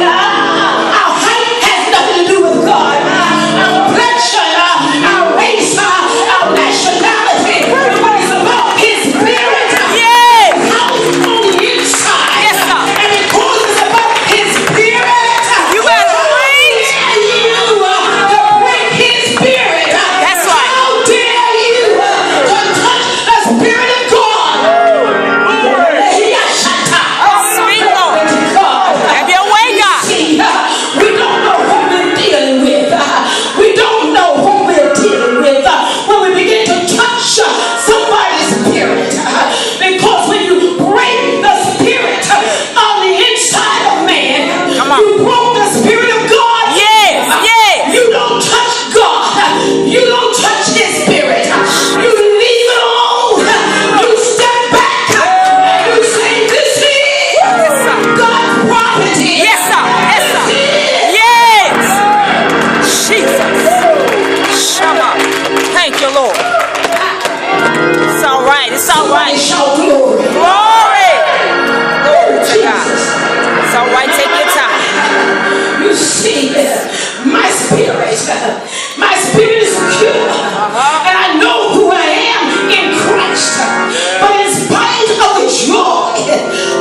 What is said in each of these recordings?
Our height has nothing to do with God. Our complexion, our race, our nationality. But it's about His Spirit. House on the inside. Yes, sir. And because it's about His Spirit, You better preach. to bring His Spirit. That's right. How dare you to touch the Spirit of God? Speak, Lord. Have your way, God. See, we don't know who we're dealing with. We don't know who we're dealing with when we begin to touch somebody's spirit. Because when you break the spirit on the inside of man, Come on. you broke the Spirit of God. Yes, yes. You don't touch God. You don't touch His Spirit. You leave it alone. You step back and you say, this is Yes, sir. God's property. Yes, sir. Yes, sir. This is Yes. Jesus. Shama. Thank you, Lord. It's all right. It's all Somebody right. shout glory. Glory. Glory to God. It's all right. Take your time. You see, my spirit is pure. And I know who I am in Christ. But in spite of the joy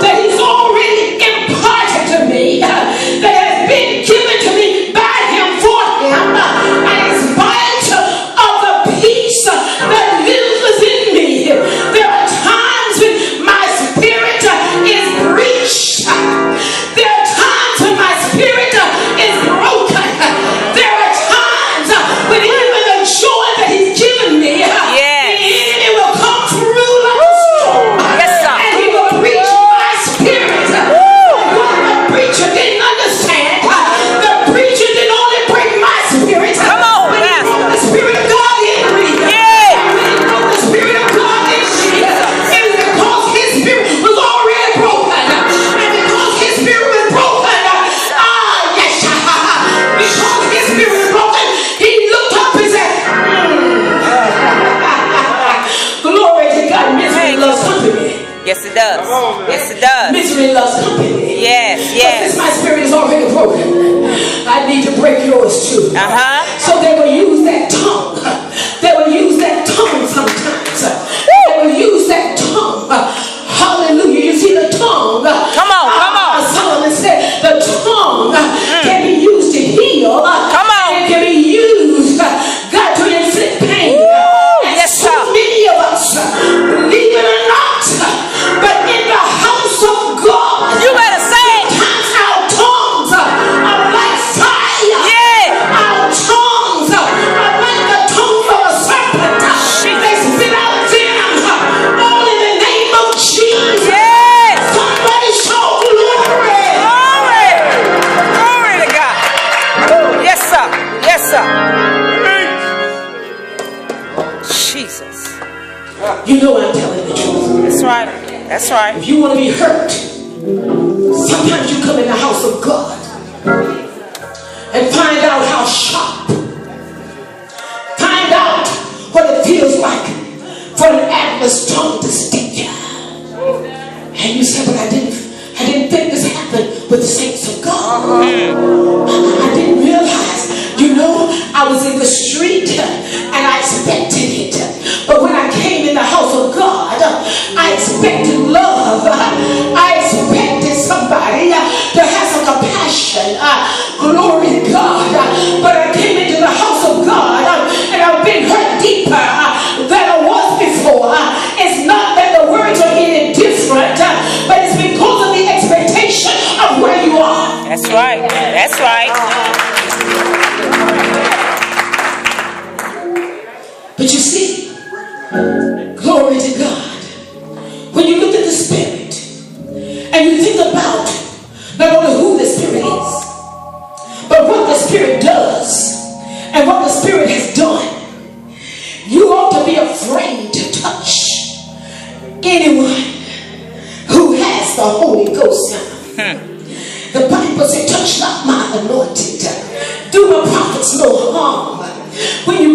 that He's already imparted to me, that has been given to me by Him for Him, and in spite of the peace that lives within me, there are times when my spirit is breached. There are times when my spirit is broken. There are times when even the joy that He's given me, Yes. the enemy will come through like a storm. Yes, sir. And he will breach my spirit. What the preacher didn't understand, the preacher didn't only break my spirit, Come on, but he Pastor. broke the Spirit of God in me. Yeah. And when he broke the Spirit of God in me, it was because His Spirit was already broken. And because His Spirit was broken, yes, because His Spirit was broken, He looked up and said, glory to God, misery loves company. Yes, it does. Yes, it does. Misery loves company. Yes, But yes. since my spirit is already broken, I need to break yours too. So they will use that tongue. They will use that tongue sometimes. They will use that tongue. Hallelujah. You see the tongue. Come on, come on. Solomon said the tongue can be used to heal. Come on. And it can be used, God, to inflict pain. And Yes, so sir. many of us, believe it or not, but in the house of God, You better say it. sometimes our tongues are like fire. Yeah. Our tongues are like the tongue of a serpent. They spit out venom all in the name of Jesus. Yes. Somebody shout glory. Glory. Glory to God. Yes, sir. Yes, sir. Jesus. You know I'm telling the truth. That's right. That's right. If you want to be hurt, sometimes you come in the house of God and find out how sharp. Find out what it feels like for an adverse tongue to stick you. And you say, but I didn't think this happened with the saints of God. I didn't realize, I was in the street and I expected it. But when I came in the house of God, I expected love. I expected somebody to have some compassion. Glory to God. But I came into the house of God and I've been hurt deeper than I was before. It's not that the words are any different, but it's because of the expectation of where you are. That's right. That's right. But you see, glory to God. When you look at the Spirit and you think about not only who the Spirit is, but what the Spirit does and what the Spirit has done, you ought to be afraid to touch anyone who has the Holy Ghost now. The Bible said, touch not my anointed, do my prophets no harm. When you